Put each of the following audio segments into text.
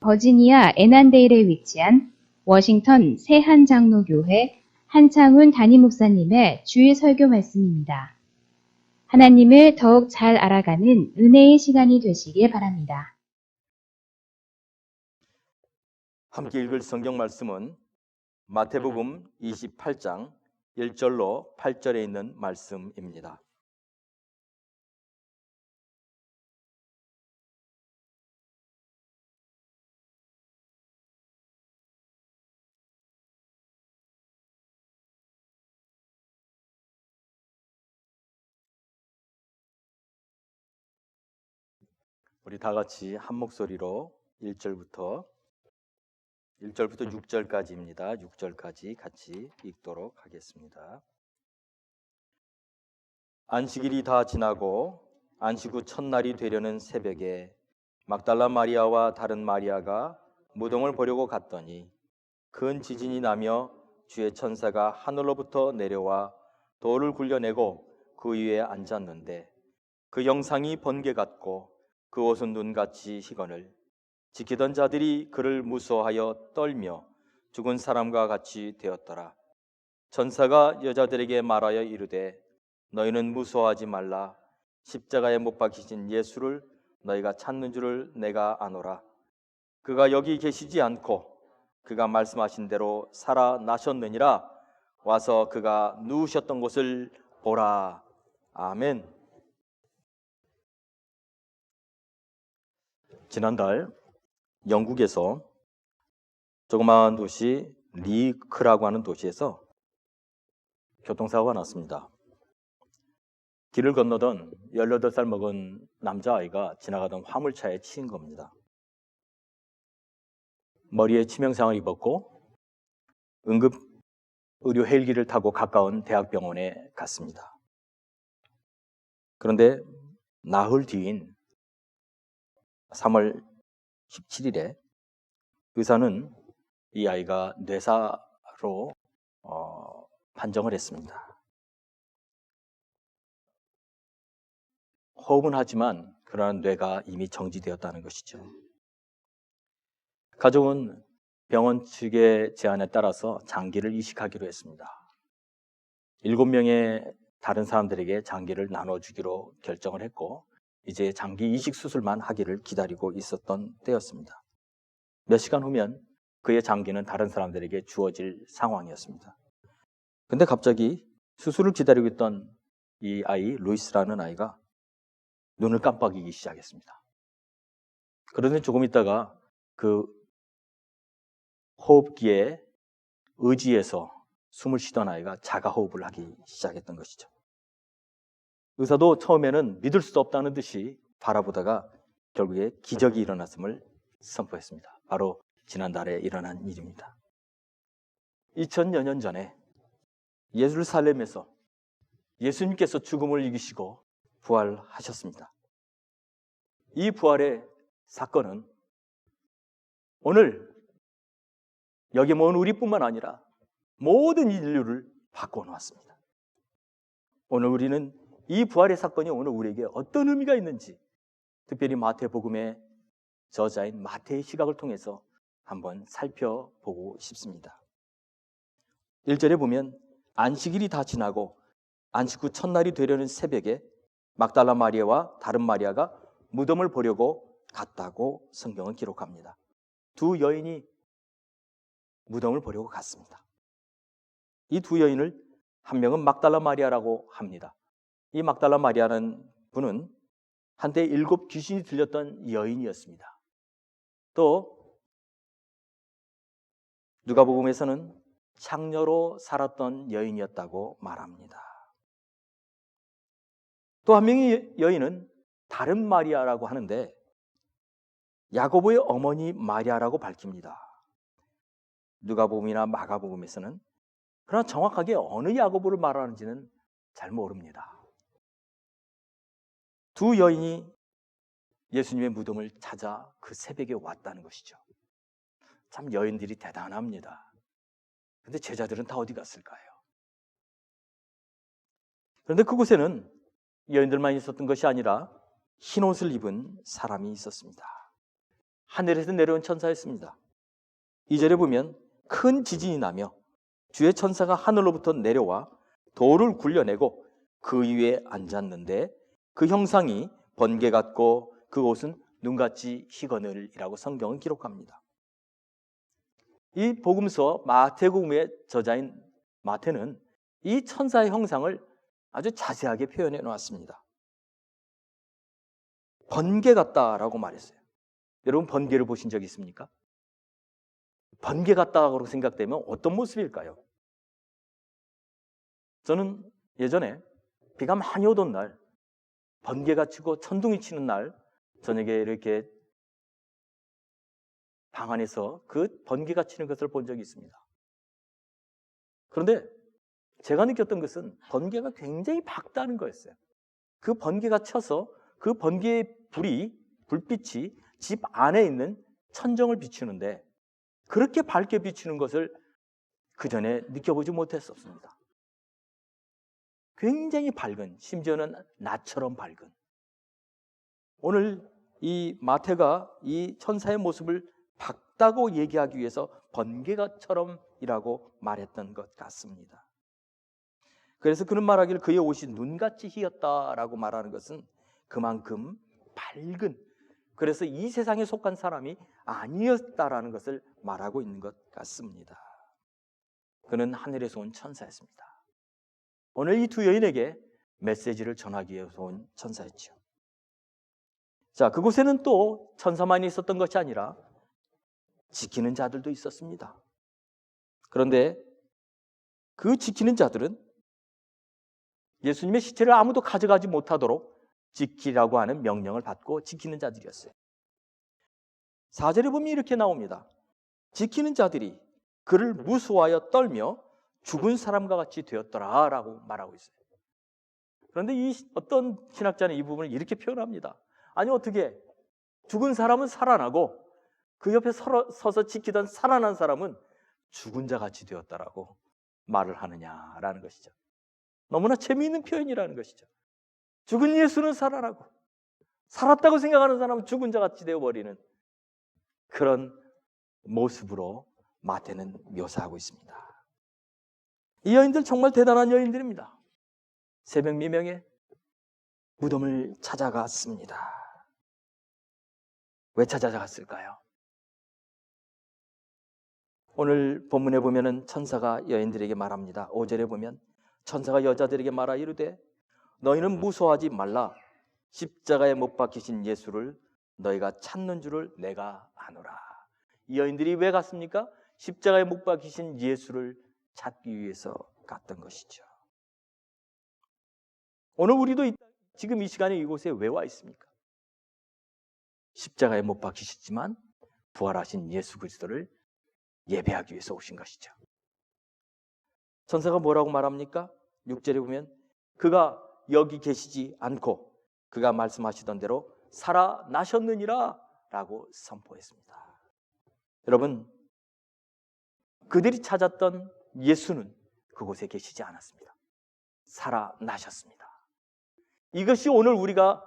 버지니아 애난데일에 위치한 워싱턴 새한장로교회 한창훈 담임 목사님의 주일 설교 말씀입니다. 하나님을 더욱 잘 알아가는 은혜의 시간이 되시길 바랍니다. 함께 읽을 성경 말씀은 마태복음 28장 1절로 8절에 있는 말씀입니다. 우리 다 같이 한 목소리로 1절부터 6절까지입니다. 6절까지 같이 읽도록 하겠습니다. 안식일이 다 지나고 안식 후 첫날이 되려는 새벽에 막달라 마리아와 다른 마리아가 무덤을 보려고 갔더니 큰 지진이 나며 주의 천사가 하늘로부터 내려와 돌을 굴려내고 그 위에 앉았는데 그 영상이 번개 같고 그 옷은 눈같이 희거늘 지키던 자들이 그를 무서워하여 떨며 죽은 사람과 같이 되었더라. 천사가 여자들에게 말하여 이르되 너희는 무서워하지 말라. 십자가에 못 박히신 예수를 너희가 찾는 줄을 내가 아노라. 그가 여기 계시지 않고 그가 말씀하신 대로 살아나셨느니라. 와서 그가 누우셨던 곳을 보라. 아멘. 지난달 영국에서 조그마한 도시 리크라고 하는 도시에서 교통사고가 났습니다. 길을 건너던 18살 먹은 남자아이가 지나가던 화물차에 치인 겁니다. 머리에 치명상을 입었고 응급 의료 헬기를 타고 가까운 대학병원에 갔습니다. 그런데 나흘 뒤인 3월 17일에 의사는 이 아이가 뇌사로 판정을 했습니다. 호흡은 하지만 그러나 뇌가 이미 정지되었다는 것이죠. 가족은 병원 측의 제안에 따라서 장기를 이식하기로 했습니다. 7명의 다른 사람들에게 장기를 나눠주기로 결정을 했고 이제 장기 이식 수술만 하기를 기다리고 있었던 때였습니다. 몇 시간 후면 그의 장기는 다른 사람들에게 주어질 상황이었습니다. 근데 갑자기 수술을 기다리고 있던 이 아이, 루이스라는 아이가 눈을 깜빡이기 시작했습니다. 그런데 조금 있다가 그 호흡기에 의지해서 숨을 쉬던 아이가 자가호흡을 하기 시작했던 것이죠. 의사도 처음에는 믿을 수 없다는 듯이 바라보다가 결국에 기적이 일어났음을 선포했습니다. 바로 지난달에 일어난 일입니다. 2000여 년 전에 예루살렘에서 예수님께서 죽음을 이기시고 부활하셨습니다. 이 부활의 사건은 오늘 여기 모은 우리뿐만 아니라 모든 인류를 바꿔놓았습니다. 오늘 우리는 이 부활의 사건이 오늘 우리에게 어떤 의미가 있는지 특별히 마태복음의 저자인 마태의 시각을 통해서 한번 살펴보고 싶습니다. 1절에 보면 안식일이 다 지나고 안식 후 첫날이 되려는 새벽에 막달라 마리아와 다른 마리아가 무덤을 보려고 갔다고 성경은 기록합니다. 두 여인이 무덤을 보려고 갔습니다. 이 두 여인을 한 명은 막달라 마리아라고 합니다. 이 막달라 마리아라는 분은 한때 7 귀신이 들렸던 여인이었습니다. 또 누가복음에서는 창녀로 살았던 여인이었다고 말합니다. 또 한 명의 여인은 다른 마리아라고 하는데 야고보의 어머니 마리아라고 밝힙니다. 누가복음이나 마가복음에서는 그러나 정확하게 어느 야고보를 말하는지는 잘 모릅니다. 두 여인이 예수님의 무덤을 찾아 그 새벽에 왔다는 것이죠. 참 여인들이 대단합니다. 그런데 제자들은 다 어디 갔을까요? 그런데 그곳에는 여인들만 있었던 것이 아니라 흰 옷을 입은 사람이 있었습니다. 하늘에서 내려온 천사였습니다. 2절에 보면 큰 지진이 나며 주의 천사가 하늘로부터 내려와 돌을 굴려내고 그 위에 앉았는데 그 형상이 번개 같고 그곳은 눈같이 희거늘이라고 성경은 기록합니다. 이 복음서 마태복음의 저자인 마태는 이 천사의 형상을 아주 자세하게 표현해 놓았습니다. 번개 같다라고 말했어요. 여러분 번개를 보신 적 있습니까? 번개 같다고 생각되면 어떤 모습일까요? 저는 예전에 비가 많이 오던 날, 번개가 치고 천둥이 치는 날 저녁에 이렇게 방 안에서 그 번개가 치는 것을 본 적이 있습니다. 그런데 제가 느꼈던 것은 번개가 굉장히 밝다는 거였어요. 그 번개가 쳐서 그 번개의 불빛이 집 안에 있는 천정을 비추는데 그렇게 밝게 비추는 것을 그전에 느껴보지 못했었습니다. 굉장히 밝은, 심지어는 낮처럼 밝은. 오늘 이 마태가 이 천사의 모습을 밝다고 얘기하기 위해서 번개가처럼이라고 말했던 것 같습니다. 그래서 그는 말하기를 그의 옷이 눈같이 희었다라고 말하는 것은 그만큼 밝은, 그래서 이 세상에 속한 사람이 아니었다라는 것을 말하고 있는 것 같습니다. 그는 하늘에서 온 천사였습니다. 오늘 이 두 여인에게 메시지를 전하기 위해서 온 천사였죠. 자, 그곳에는 또 천사만이 있었던 것이 아니라 지키는 자들도 있었습니다. 그런데 그 지키는 자들은 예수님의 시체를 아무도 가져가지 못하도록 지키라고 하는 명령을 받고 지키는 자들이었어요. 4절에 보면 이렇게 나옵니다. 지키는 자들이 그를 무수하여 떨며 죽은 사람과 같이 되었더라 라고 말하고 있어요. 그런데 어떤 신학자는 이 부분을 이렇게 표현합니다. 아니 어떻게 죽은 사람은 살아나고 그 옆에 서서 지키던 살아난 사람은 죽은 자 같이 되었다라고 말을 하느냐라는 것이죠. 너무나 재미있는 표현이라는 것이죠. 죽은 예수는 살아나고 살았다고 생각하는 사람은 죽은 자 같이 되어버리는 그런 모습으로 마태는 묘사하고 있습니다. 이 여인들 정말 대단한 여인들입니다. 새벽 미명에 무덤을 찾아갔습니다. 왜 찾아갔을까요? 오늘 본문에 보면은 천사가 여인들에게 말합니다. 5절에 보면 천사가 여자들에게 말하 이르되 너희는 무서워하지 말라. 십자가에 못 박히신 예수를 너희가 찾는 줄을 내가 아노라. 이 여인들이 왜 갔습니까? 십자가에 못 박히신 예수를 찾기 위해서 갔던 것이죠. 오늘 우리도 지금 이 시간에 이곳에 왜 와 있습니까? 십자가에 못 박히셨지만 부활하신 예수 그리스도를 예배하기 위해서 오신 것이죠. 천사가 뭐라고 말합니까? 6절에 보면 그가 여기 계시지 않고 그가 말씀하시던 대로 살아나셨느니라 라고 선포했습니다. 여러분, 그들이 찾았던 예수는 그곳에 계시지 않았습니다. 살아나셨습니다. 이것이 오늘 우리가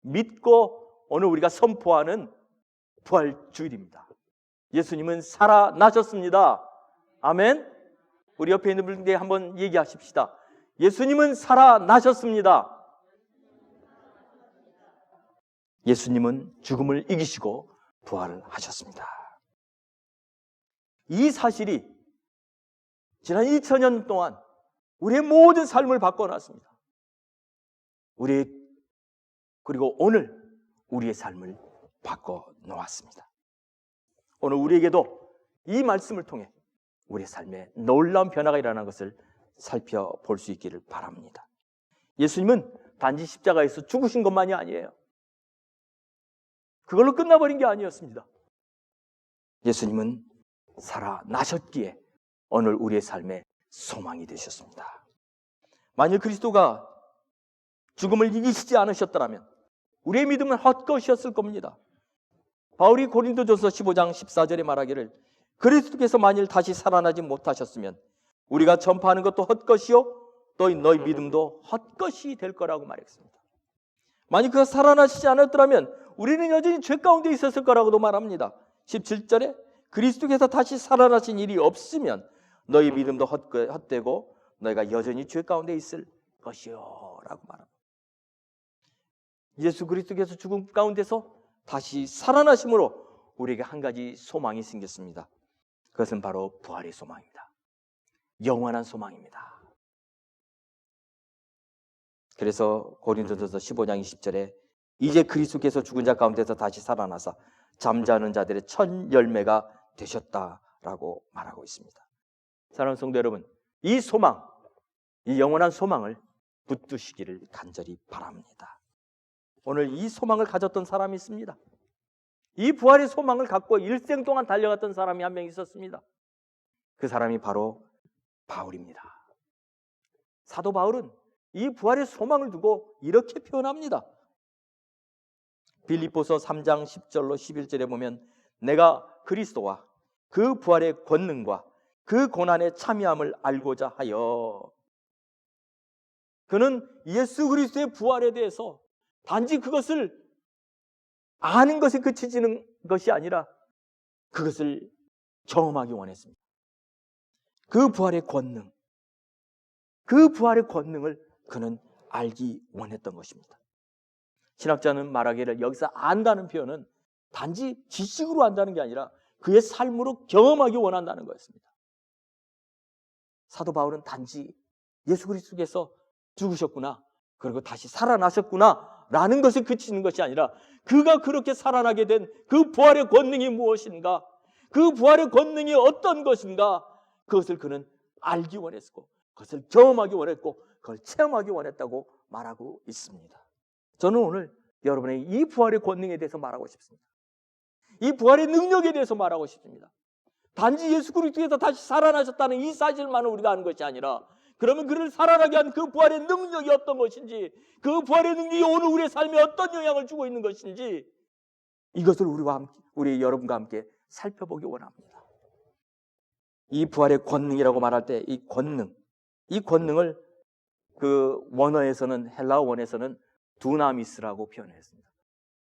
믿고 오늘 우리가 선포하는 부활주일입니다. 예수님은 살아나셨습니다. 아멘. 우리 옆에 있는 분들에게 한번 얘기하십시다. 예수님은 살아나셨습니다. 예수님은 죽음을 이기시고 부활을 하셨습니다. 이 사실이 지난 2000년 동안 우리의 모든 삶을 바꿔놨습니다. 그리고 오늘 우리의 삶을 바꿔놓았습니다. 오늘 우리에게도 이 말씀을 통해 우리의 삶에 놀라운 변화가 일어나는 것을 살펴볼 수 있기를 바랍니다. 예수님은 단지 십자가에서 죽으신 것만이 아니에요. 그걸로 끝나버린 게 아니었습니다. 예수님은 살아나셨기에 오늘 우리의 삶에 소망이 되셨습니다. 만일 그리스도가 죽음을 이기시지 않으셨더라면 우리의 믿음은 헛것이었을 겁니다. 바울이 고린도전서 15장 14절에 말하기를 그리스도께서 만일 다시 살아나지 못하셨으면 우리가 전파하는 것도 헛것이요 또 너희 믿음도 헛것이 될 거라고 말했습니다. 만일 그가 살아나시지 않았더라면 우리는 여전히 죄 가운데 있었을 거라고도 말합니다. 17절에 그리스도께서 다시 살아나신 일이 없으면 너희 믿음도 헛되고 너희가 여전히 죄 가운데 있을 것이요 라고 말합니다. 예수 그리스도께서 죽음 가운데서 다시 살아나심으로 우리에게 한 가지 소망이 생겼습니다. 그것은 바로 부활의 소망입니다. 영원한 소망입니다. 그래서 고린도전서 15장 20절에 이제 그리스도께서 죽은 자 가운데서 다시 살아나사 잠자는 자들의 첫 열매가 되셨다라고 말하고 있습니다. 사랑하는 성도 여러분, 이 소망, 이 영원한 소망을 붙드시기를 간절히 바랍니다. 오늘 이 소망을 가졌던 사람이 있습니다. 이 부활의 소망을 갖고 일생 동안 달려갔던 사람이 한 명 있었습니다. 그 사람이 바로 바울입니다. 사도 바울은 이 부활의 소망을 두고 이렇게 표현합니다. 빌립보서 3장 10절로 11절에 보면 내가 그리스도와 그 부활의 권능과 그 고난의 참여함을 알고자 하여. 그는 예수 그리스도의 부활에 대해서 단지 그것을 아는 것에 그치지는 것이 아니라 그것을 경험하기 원했습니다. 그 부활의 권능, 그 부활의 권능을 그는 알기 원했던 것입니다. 신학자는 말하기를 여기서 안다는 표현은 단지 지식으로 안다는 게 아니라 그의 삶으로 경험하기 원한다는 거였습니다. 사도 바울은 단지 예수 그리스도께서 죽으셨구나, 그리고 다시 살아나셨구나 라는 것에 그치는 것이 아니라 그가 그렇게 살아나게 된 그 부활의 권능이 무엇인가, 그 부활의 권능이 어떤 것인가, 그것을 그는 알기 원했고 그것을 경험하기 원했고 그걸 체험하기 원했다고 말하고 있습니다. 저는 오늘 여러분의 이 부활의 권능에 대해서 말하고 싶습니다. 이 부활의 능력에 대해서 말하고 싶습니다. 단지 예수 그리스도께서 다시 살아나셨다는 이 사실만을 우리가 아는 것이 아니라, 그러면 그를 살아나게 한 그 부활의 능력이 어떤 것인지, 그 부활의 능력이 오늘 우리의 삶에 어떤 영향을 주고 있는 것인지, 이것을 우리 여러분과 함께 살펴보기 원합니다. 이 부활의 권능이라고 말할 때 이 권능을 그 원어에서는, 헬라어 원에서는 두나미스라고 표현했습니다.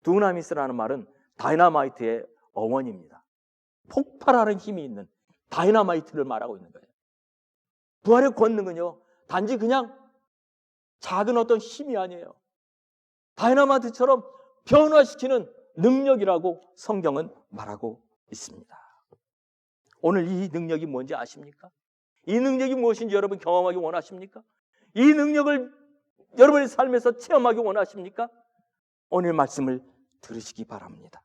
두나미스라는 말은 다이너마이트의 어원입니다. 폭발하는 힘이 있는 다이너마이트를 말하고 있는 거예요. 부활의 권능은요, 단지 그냥 작은 어떤 힘이 아니에요. 다이너마이트처럼 변화시키는 능력이라고 성경은 말하고 있습니다. 오늘 이 능력이 뭔지 아십니까? 이 능력이 무엇인지 여러분 경험하기 원하십니까? 이 능력을 여러분의 삶에서 체험하기 원하십니까? 오늘 말씀을 들으시기 바랍니다.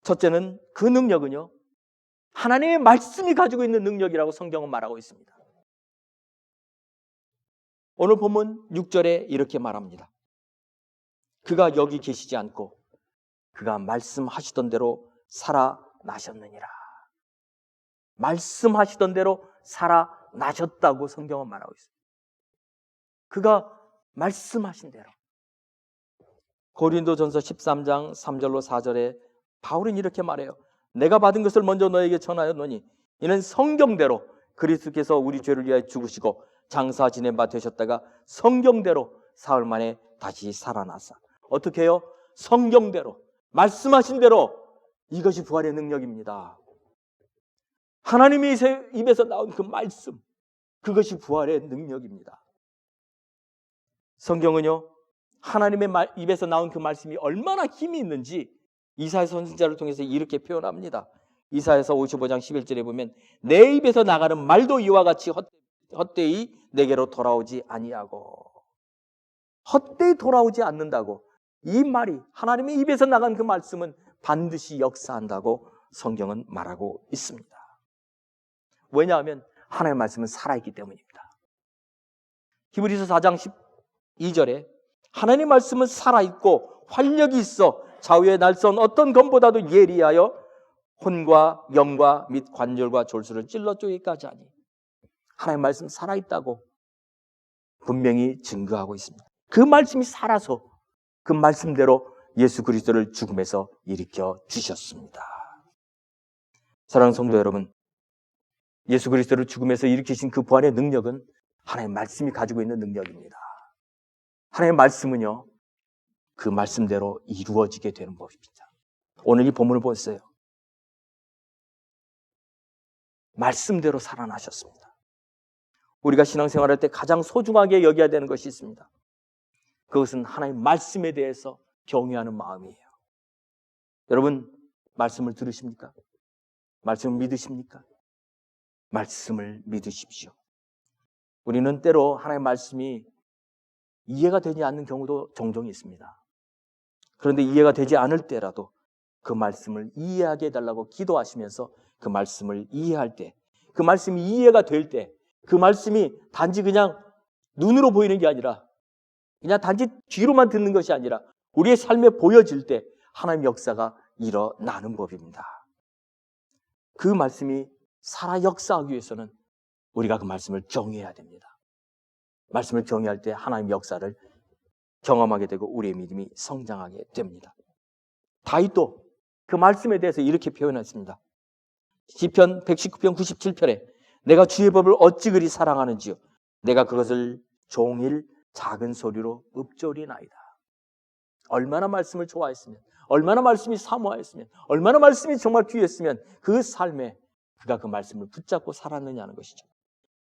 첫째는 그 능력은요, 하나님의 말씀이 가지고 있는 능력이라고 성경은 말하고 있습니다. 오늘 본문 6절에 이렇게 말합니다. 그가 여기 계시지 않고 그가 말씀하시던 대로 살아나셨느니라. 말씀하시던 대로 살아나셨다고 성경은 말하고 있습니다. 그가 말씀하신 대로. 고린도전서 13장 3절로 4절에 바울은 이렇게 말해요. 내가 받은 것을 먼저 너에게 전하였노니 이는 성경대로 그리스도께서 우리 죄를 위하여 죽으시고 장사 지낸 바 되셨다가 성경대로 사흘 만에 다시 살아나사. 어떻게 해요? 성경대로, 말씀하신 대로. 이것이 부활의 능력입니다. 하나님의 입에서 나온 그 말씀, 그것이 부활의 능력입니다. 성경은요, 하나님의 입에서 나온 그 말씀이 얼마나 힘이 있는지 이사야 선지자를 통해서 이렇게 표현합니다. 이사야서 55장 11절에 보면 내 입에서 나가는 말도 이와 같이 헛되이 내게로 돌아오지 아니하고. 헛되이 돌아오지 않는다고. 이 말이, 하나님의 입에서 나간 그 말씀은 반드시 역사한다고 성경은 말하고 있습니다. 왜냐하면 하나님의 말씀은 살아있기 때문입니다. 히브리서 4장 12절에 하나님의 말씀은 살아있고 활력이 있어 좌우에 날선 어떤 검보다도 예리하여 혼과 영과 및 관절과 졸수를 찔러 쪼개기까지 하니. 하나님의 말씀 살아있다고 분명히 증거하고 있습니다. 그 말씀이 살아서 그 말씀대로 예수 그리스도를 죽음에서 일으켜 주셨습니다. 사랑하는 성도 여러분, 예수 그리스도를 죽음에서 일으키신 그 부활의 능력은 하나님의 말씀이 가지고 있는 능력입니다. 하나님의 말씀은요, 그 말씀대로 이루어지게 되는 법입니다. 오늘 이 본문을 보세요. 말씀대로 살아나셨습니다. 우리가 신앙생활할 때 가장 소중하게 여겨야 되는 것이 있습니다. 그것은 하나님 말씀에 대해서 경외하는 마음이에요. 여러분, 말씀을 들으십니까? 말씀을 믿으십니까? 말씀을 믿으십시오. 우리는 때로 하나님의 말씀이 이해가 되지 않는 경우도 종종 있습니다. 그런데 이해가 되지 않을 때라도 그 말씀을 이해하게 해달라고 기도하시면서 그 말씀을 이해할 때, 그 말씀이 이해가 될 때, 그 말씀이 단지 그냥 눈으로 보이는 게 아니라 그냥 단지 귀로만 듣는 것이 아니라 우리의 삶에 보여질 때 하나님의 역사가 일어나는 법입니다. 그 말씀이 살아 역사하기 위해서는 우리가 그 말씀을 경외해야 됩니다. 말씀을 경외할 때 하나님의 역사를 경험하게 되고 우리의 믿음이 성장하게 됩니다. 다윗도 그 말씀에 대해서 이렇게 표현했습니다. 시편 119편 97편에 내가 주의 법을 어찌 그리 사랑하는지요. 내가 그것을 종일 작은 소리로 읊조리나이다. 얼마나 말씀을 좋아했으면, 얼마나 말씀이 사모하였으면, 얼마나 말씀이 정말 귀했으면 그 삶에 그가 그 말씀을 붙잡고 살았느냐는 것이죠.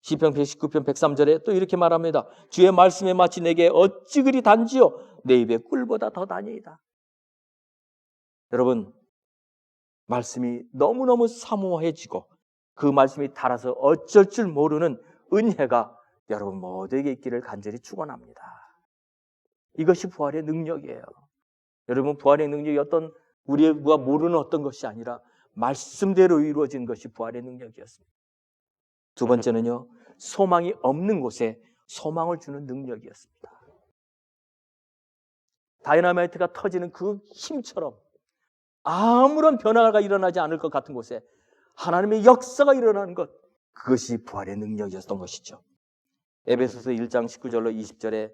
시편 119편 103절에 또 이렇게 말합니다. 주의 말씀에 마치 내게 어찌 그리 단지요. 내 입에 꿀보다 더 다니이다. 여러분, 말씀이 너무너무 사모해지고 그 말씀이 달아서 어쩔 줄 모르는 은혜가 여러분 모두에게 있기를 간절히 축원합니다. 이것이 부활의 능력이에요. 여러분, 부활의 능력이 어떤 우리가 모르는 어떤 것이 아니라 말씀대로 이루어진 것이 부활의 능력이었습니다. 두 번째는요, 소망이 없는 곳에 소망을 주는 능력이었습니다. 다이너마이트가 터지는 그 힘처럼 아무런 변화가 일어나지 않을 것 같은 곳에 하나님의 역사가 일어나는 것, 그것이 부활의 능력이었던 것이죠. 에베소서 1장 19절로 20절에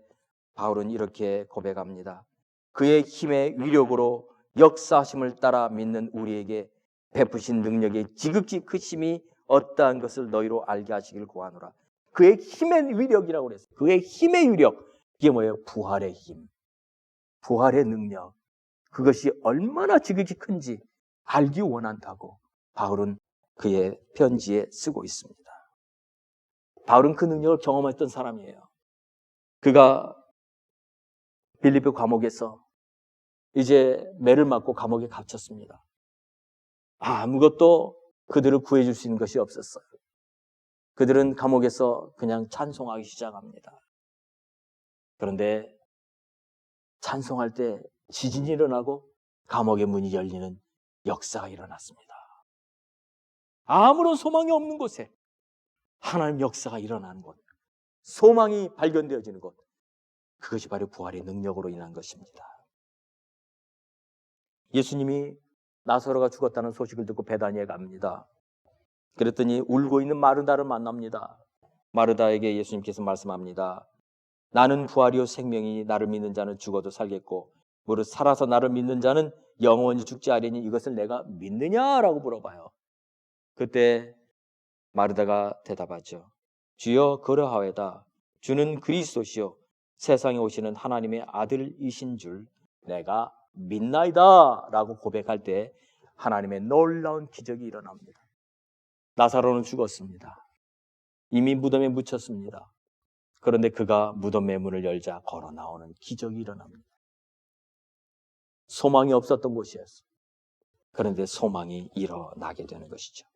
바울은 이렇게 고백합니다. 그의 힘의 위력으로 역사하심을 따라 믿는 우리에게 베푸신 능력의 지극히 크심이 어떠한 것을 너희로 알게 하시길 구하노라. 그의 힘의 위력이라고 그랬어요. 그의 힘의 위력, 이게 뭐예요? 부활의 힘, 부활의 능력, 그것이 얼마나 지극히 큰지 알기 원한다고 바울은 그의 편지에 쓰고 있습니다. 바울은 그 능력을 경험했던 사람이에요. 그가 빌립보 감옥에서 이제 매를 맞고 감옥에 갇혔습니다. 아무것도 그들을 구해줄 수 있는 것이 없었어요. 그들은 감옥에서 그냥 찬송하기 시작합니다. 그런데 찬송할 때 지진이 일어나고 감옥의 문이 열리는 역사가 일어났습니다. 아무런 소망이 없는 곳에 하나님 역사가 일어나는 곳, 소망이 발견되어지는 곳, 그것이 바로 부활의 능력으로 인한 것입니다. 예수님이 나사로가 죽었다는 소식을 듣고 베다니에 갑니다. 그랬더니 울고 있는 마르다를 만납니다. 마르다에게 예수님께서 말씀합니다. 나는 부활이요 생명이니 나를 믿는 자는 죽어도 살겠고 무릇 살아서 나를 믿는 자는 영원히 죽지 아니하니 이것을 내가 믿느냐라고 물어봐요. 그때 마르다가 대답하죠. 주여 그러하오이다. 주는 그리스도시요 세상에 오시는 하나님의 아들이신 줄 내가 믿나이다 라고 고백할 때 하나님의 놀라운 기적이 일어납니다. 나사로는 죽었습니다. 이미 무덤에 묻혔습니다. 그런데 그가 무덤의 문을 열자 걸어 나오는 기적이 일어납니다. 소망이 없었던 곳이었어요. 그런데 소망이 일어나게 되는 것이죠.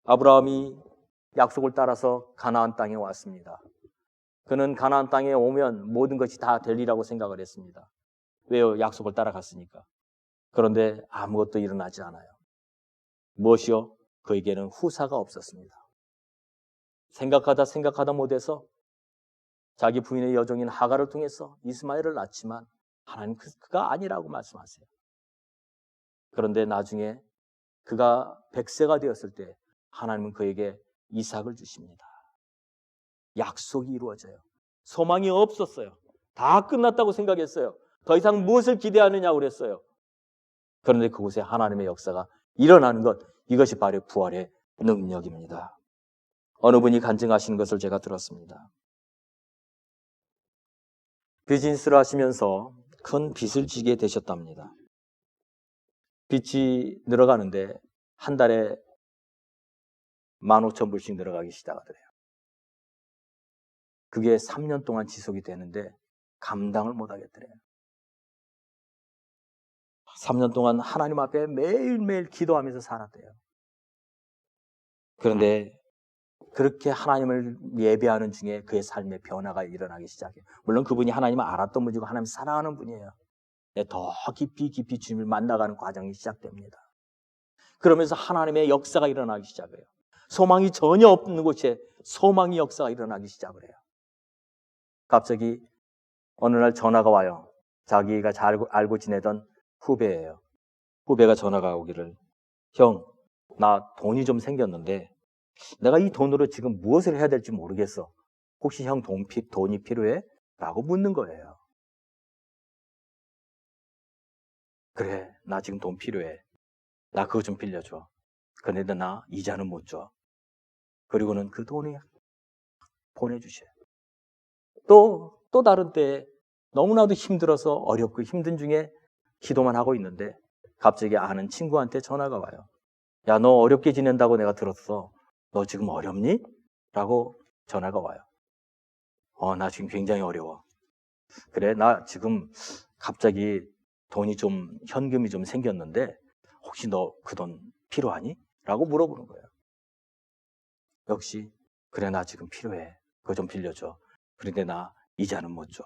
아브라함이 약속을 따라서 가나안 땅에 왔습니다. 그는 가나안 땅에 오면 모든 것이 다 되리라고 생각을 했습니다. 왜요? 약속을 따라갔으니까. 그런데 아무것도 일어나지 않아요. 무엇이요? 그에게는 후사가 없었습니다. 생각하다 못해서 자기 부인의 여종인 하가를 통해서 이스마엘을 낳지만 하나님 그가 아니라고 말씀하세요. 그런데 나중에 그가 100세가 되었을 때 하나님은 그에게 이삭을 주십니다. 약속이 이루어져요. 소망이 없었어요. 다 끝났다고 생각했어요. 더 이상 무엇을 기대하느냐고 그랬어요. 그런데 그곳에 하나님의 역사가 일어나는 것, 이것이 바로 부활의 능력입니다. 어느 분이 간증하시는 것을 제가 들었습니다. 비즈니스를 하시면서 큰 빚을 지게 되셨답니다. 빚이 늘어가는데 한 달에 15,000불씩 늘어가기 시작하더래요. 그게 3년 동안 지속이 되는데 감당을 못 하겠더래요. 3년 동안 하나님 앞에 매일매일 기도하면서 살았대요. 그런데 그렇게 하나님을 예배하는 중에 그의 삶의 변화가 일어나기 시작해요. 물론 그분이 하나님을 알았던 분이고 하나님을 사랑하는 분이에요. 더 깊이 주님을 만나가는 과정이 시작됩니다. 그러면서 하나님의 역사가 일어나기 시작해요. 소망이 전혀 없는 곳에 소망의 역사가 일어나기 시작을 해요. 갑자기 어느 날 전화가 와요. 자기가 잘 알고 지내던 후배예요. 후배가 전화가 오기를, 형, 나 돈이 좀 생겼는데 내가 이 돈으로 지금 무엇을 해야 될지 모르겠어. 혹시 형 돈이 필요해? 라고 묻는 거예요. 그래, 나 지금 돈 필요해. 나 그거 좀 빌려줘. 그런데 나 이자는 못 줘. 그리고는 그 돈을 보내주셔요. 또 다른 때에 너무나도 힘들어서 어렵고 힘든 중에 기도만 하고 있는데 갑자기 아는 친구한테 전화가 와요. 야, 너 어렵게 지낸다고 내가 들었어. 너 지금 어렵니? 라고 전화가 와요. 나 지금 굉장히 어려워. 그래, 나 지금 갑자기 현금이 좀 생겼는데 혹시 너 그 돈 필요하니? 라고 물어보는 거예요. 역시 그래, 나 지금 필요해. 그거 좀 빌려줘. 그런데 나 이자는 못 줘.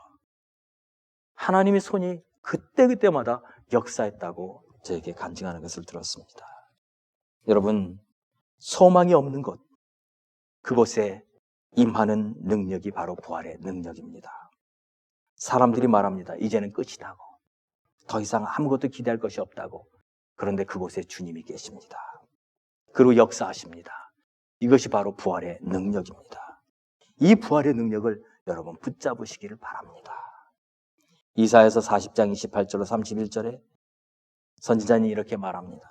하나님의 손이 그때마다 역사했다고 저에게 간증하는 것을 들었습니다. 여러분, 소망이 없는 곳, 그곳에 임하는 능력이 바로 부활의 능력입니다. 사람들이 말합니다. 이제는 끝이다고. 더 이상 아무것도 기대할 것이 없다고. 그런데 그곳에 주님이 계십니다. 그리고 역사하십니다. 이것이 바로 부활의 능력입니다. 이 부활의 능력을 여러분 붙잡으시기를 바랍니다. 이사야서 40장 28절로 31절에 선지자는 이렇게 말합니다.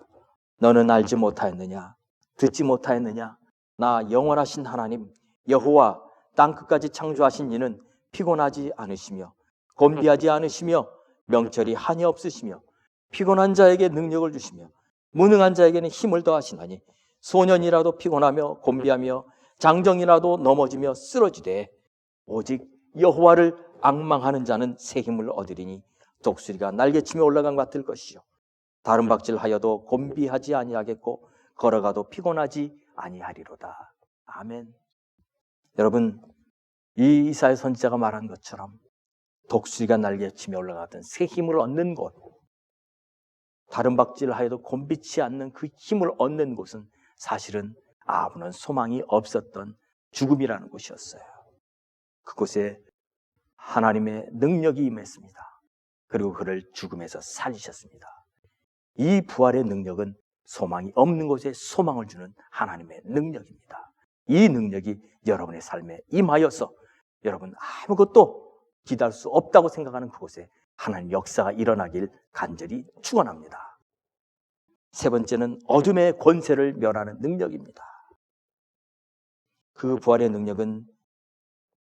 너는 알지 못하였느냐? 듣지 못하였느냐? 나 영원하신 하나님 여호와 땅끝까지 창조하신 이는 피곤하지 않으시며 곤비하지 않으시며 명철이 한이 없으시며 피곤한 자에게 능력을 주시며 무능한 자에게는 힘을 더하시나니 소년이라도 피곤하며 곤비하며 장정이라도 넘어지며 쓰러지되 오직 여호와를 앙망하는 자는 새 힘을 얻으리니 독수리가 날개치며 올라간 것 같을 것이요 다른 박질하여도 곤비하지 아니하겠고 걸어가도 피곤하지 아니하리로다. 아멘. 여러분, 이 이사야 선지자가 말한 것처럼 독수리가 날개치며 올라가던 새 힘을 얻는 곳, 다른 박질하여도 곤비치 않는 그 힘을 얻는 곳은 사실은 아무런 소망이 없었던 죽음이라는 곳이었어요. 그곳에 하나님의 능력이 임했습니다. 그리고 그를 죽음에서 살리셨습니다. 이 부활의 능력은 소망이 없는 곳에 소망을 주는 하나님의 능력입니다. 이 능력이 여러분의 삶에 임하여서 여러분 아무것도 기다릴 수 없다고 생각하는 그곳에 하나님 역사가 일어나길 간절히 축원합니다. 세 번째는 어둠의 권세를 멸하는 능력입니다. 그 부활의 능력은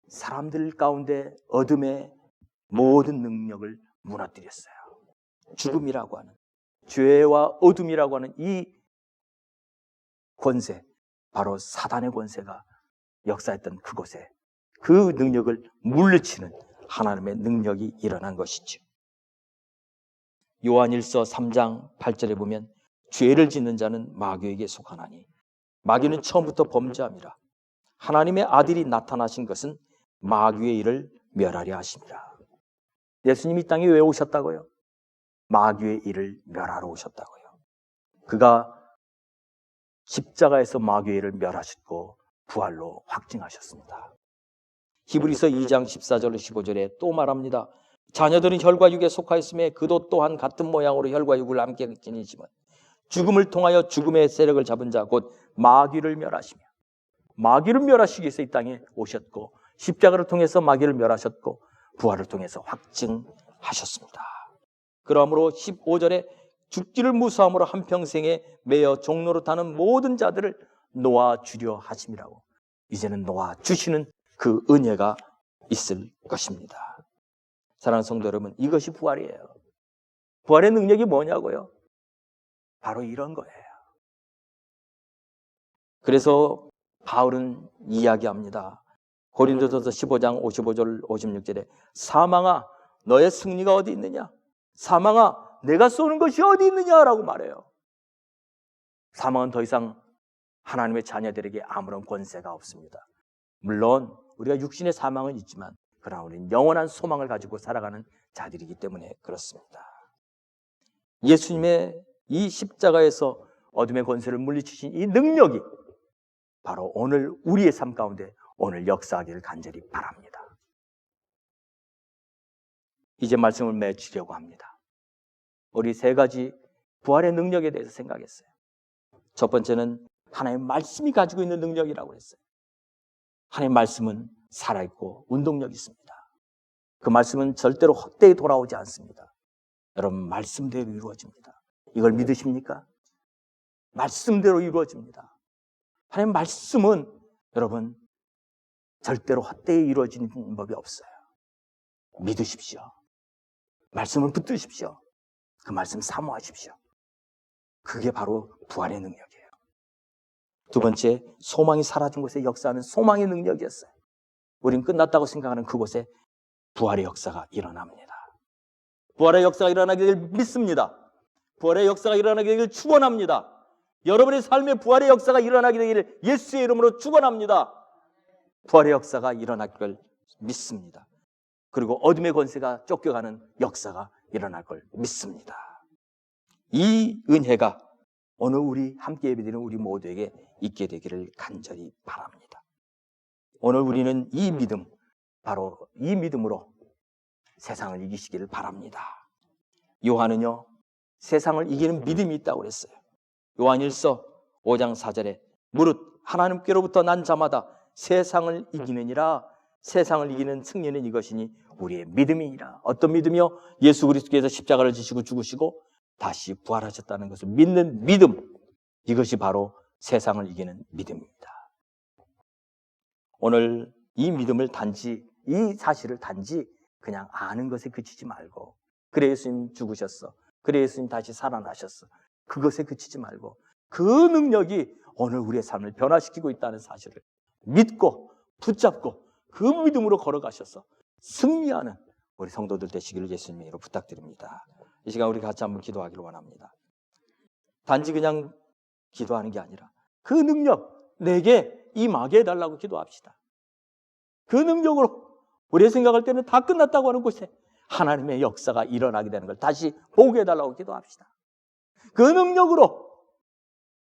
사람들 가운데 어둠의 모든 능력을 무너뜨렸어요. 죽음이라고 하는, 죄와 어둠이라고 하는 이 권세, 바로 사단의 권세가 역사했던 그곳에 그 능력을 물리치는 하나님의 능력이 일어난 것이죠. 요한일서 3장 8절에 보면 죄를 짓는 자는 마귀에게 속하나니 마귀는 처음부터 범죄함이라. 하나님의 아들이 나타나신 것은 마귀의 일을 멸하려 하심이라. 예수님이 이 땅에 왜 오셨다고요? 마귀의 일을 멸하러 오셨다고요. 그가 십자가에서 마귀의 일을 멸하셨고 부활로 확증하셨습니다. 히브리서 2장 14절로 15절에 또 말합니다. 자녀들은 혈과 육에 속하였음에 그도 또한 같은 모양으로 혈과 육을 함께 지니지만 죽음을 통하여 죽음의 세력을 잡은 자 곧 마귀를 멸하시며, 마귀를 멸하시기 위해서 이 땅에 오셨고 십자가를 통해서 마귀를 멸하셨고 부활을 통해서 확증하셨습니다. 그러므로 15절에 죽기를 무서함으로 한평생에 매여 종로로 타는 모든 자들을 놓아주려 하심이라고. 이제는 놓아주시는 그 은혜가 있을 것입니다. 사랑하는 성도 여러분, 이것이 부활이에요. 부활의 능력이 뭐냐고요? 바로 이런 거예요. 그래서 바울은 이야기합니다. 고린도전서 15장 55절 56절에 사망아 너의 승리가 어디 있느냐? 사망아 내가 쏘는 것이 어디 있느냐라고 말해요. 사망은 더 이상 하나님의 자녀들에게 아무런 권세가 없습니다. 물론 우리가 육신의 사망은 있지만 그러나 우리는 영원한 소망을 가지고 살아가는 자들이기 때문에 그렇습니다. 예수님의 이 십자가에서 어둠의 권세를 물리치신 이 능력이 바로 오늘 우리의 삶 가운데 오늘 역사하기를 간절히 바랍니다. 이제 말씀을 맺으려고 합니다. 우리 세 가지 부활의 능력에 대해서 생각했어요. 첫 번째는 하나님의 말씀이 가지고 있는 능력이라고 했어요. 하나님의 말씀은 살아있고 운동력이 있습니다. 그 말씀은 절대로 헛되이 돌아오지 않습니다. 여러분 말씀대로 이루어집니다. 이걸 믿으십니까? 말씀대로 이루어집니다. 하나님의 말씀은 여러분 절대로 헛되이 이루어지는 법이 없어요. 믿으십시오. 말씀을 붙드십시오. 그 말씀 사모하십시오. 그게 바로 부활의 능력이에요. 두 번째, 소망이 사라진 곳에 역사하는 소망의 능력이었어요. 우린 끝났다고 생각하는 그곳에 부활의 역사가 일어납니다. 부활의 역사가 일어나기를 믿습니다. 부활의 역사가 일어나게 되기를 축원합니다. 여러분의 삶에 부활의 역사가 일어나게 되기를 예수의 이름으로 축원합니다. 부활의 역사가 일어날 믿습니다. 그리고 어둠의 권세가 쫓겨가는 역사가 일어날 걸 믿습니다. 이 은혜가 오늘 우리 함께 예배드리는 우리 모두에게 있게 되기를 간절히 바랍니다. 오늘 우리는 이 믿음, 바로 이 믿음으로 세상을 이기시기를 바랍니다. 요한은요, 세상을 이기는 믿음이 있다고 그랬어요. 요한일서 5장 4절에 무릇 하나님께로부터 난 자마다 세상을 이기느니라. 세상을 이기는 승리는 이것이니 우리의 믿음이니라. 어떤 믿음이요? 예수 그리스도께서 십자가를 지시고 죽으시고 다시 부활하셨다는 것을 믿는 믿음. 이것이 바로 세상을 이기는 믿음입니다. 오늘 이 믿음을 단지, 이 사실을 단지 그냥 아는 것에 그치지 말고, 그래 예수님 죽으셨어, 그래 예수님 다시 살아나셨어, 그것에 그치지 말고 그 능력이 오늘 우리의 삶을 변화시키고 있다는 사실을 믿고 붙잡고 그 믿음으로 걸어가셔서 승리하는 우리 성도들 되시기를 예수님의 이름으로 부탁드립니다. 이 시간 우리 같이 한번 기도하기를 원합니다. 단지 그냥 기도하는 게 아니라 그 능력 내게 임하게 해달라고 기도합시다. 그 능력으로 우리가 생각할 때는 다 끝났다고 하는 곳에 하나님의 역사가 일어나게 되는 걸 다시 보게 해달라고 기도합시다. 그 능력으로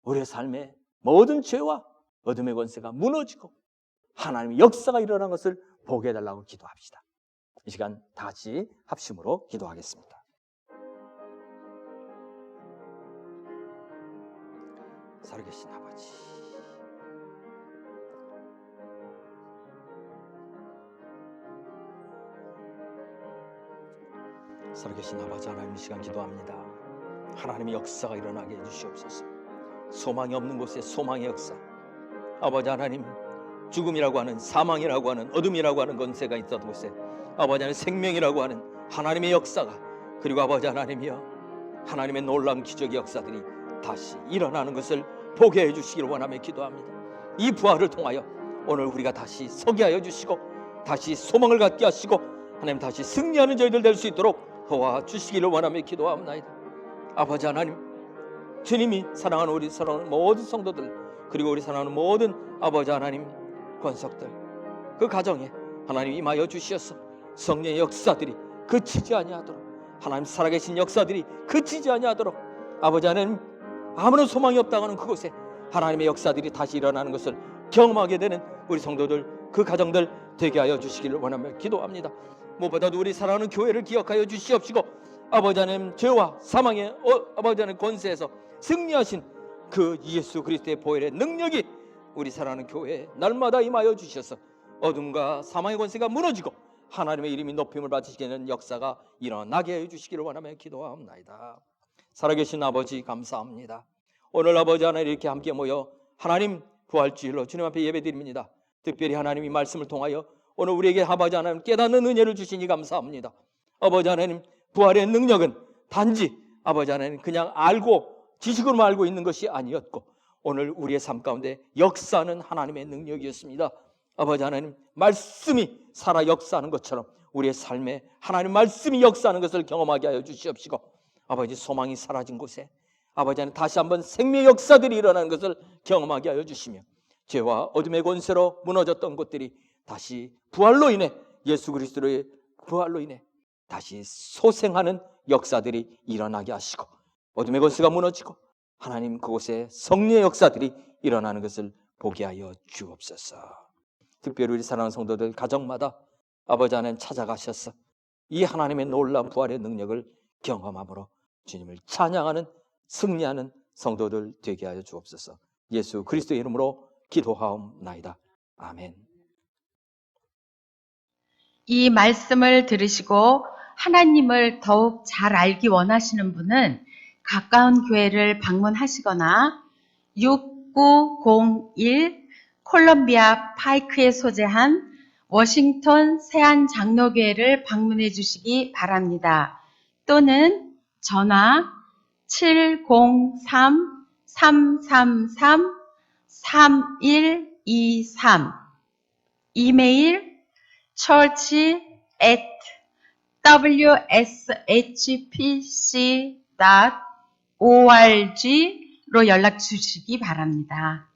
우리의 삶에 모든 죄와 어둠의 권세가 무너지고 하나님의 역사가 일어난 것을 보게 해달라고 기도합시다. 이 시간 다 같이 합심으로 기도하겠습니다. 살아계신 아버지, 살아계신 아버지 하나님, 이 시간 기도합니다. 하나님의 역사가 일어나게 해주시옵소서. 소망이 없는 곳에 소망의 역사. 아버지 하나님, 죽음이라고 하는, 사망이라고 하는, 어둠이라고 하는 권세가 있던 곳에 아버지 하나님, 생명이라고 하는 하나님의 역사가, 그리고 아버지 하나님이여, 하나님의 놀라운 기적의 역사들이 다시 일어나는 것을 보게 해주시기를 원하며 기도합니다. 이 부활을 통하여 오늘 우리가 다시 서게 하여 주시고 다시 소망을 갖게 하시고 하나님 다시 승리하는 저희들 될 수 있도록 도와주시기를 원하며 기도합니다. 아버지 하나님, 주님이 사랑하는 우리 사랑하는 모든 성도들, 그리고 우리 사랑하는 모든 아버지 하나님 권속들, 그 가정에 하나님 임하여 주시어서 성령의 역사들이 그치지 아니하도록, 하나님 살아계신 역사들이 그치지 아니하도록, 아버지 하나님 아무런 소망이 없다고 하는 그곳에 하나님의 역사들이 다시 일어나는 것을 경험하게 되는 우리 성도들, 그 가정들 되게 하여 주시기를 원하며 기도합니다. 무엇보다도 우리 사랑하는 교회를 기억하여 주시옵시고 아버지 하나님, 죄와 사망의 아버지 하나님 권세에서 승리하신 그 예수 그리스도의 보혈의 능력이 우리 사랑하는 교회에 날마다 임하여 주셔서 어둠과 사망의 권세가 무너지고 하나님의 이름이 높임을 받으시게 되는 역사가 일어나게 해주시기를 원하며 기도합니다. 살아계신 아버지 감사합니다. 오늘 아버지 하나님 이렇게 함께 모여 하나님 부활주일로 주님 앞에 예배드립니다. 특별히 하나님이 말씀을 통하여 오늘 우리에게 아버지 하나님 깨닫는 은혜를 주시니 감사합니다. 아버지 하나님, 부활의 능력은 단지 아버지 하나님 그냥 알고 지식으로만 알고 있는 것이 아니었고 오늘 우리의 삶 가운데 역사하는 하나님의 능력이었습니다. 아버지 하나님, 말씀이 살아 역사하는 것처럼 우리의 삶에 하나님 말씀이 역사하는 것을 경험하게 하여 주시옵시고 아버지, 소망이 사라진 곳에 아버지 하나님 다시 한번 생명의 역사들이 일어나는 것을 경험하게 하여 주시며 죄와 어둠의 권세로 무너졌던 것들이 다시 부활로 인해, 예수 그리스도의 부활로 인해 다시 소생하는 역사들이 일어나게 하시고 어둠의 권세가 무너지고 하나님 그곳에 성령의 역사들이 일어나는 것을 보게 하여 주옵소서. 특별히 우리 사랑하는 성도들 가정마다 아버지 하나님 찾아가셔서 이 하나님의 놀라운 부활의 능력을 경험함으로 주님을 찬양하는, 승리하는 성도들 되게 하여 주옵소서. 예수 그리스도의 이름으로 기도하옵나이다. 아멘. 이 말씀을 들으시고 하나님을 더욱 잘 알기 원하시는 분은 가까운 교회를 방문하시거나 6901 콜럼비아 파이크에 소재한 워싱턴 세안장로교회를 방문해 주시기 바랍니다. 또는 전화 703-333-3123 이메일 church@wshpc.org로 연락 주시기 바랍니다.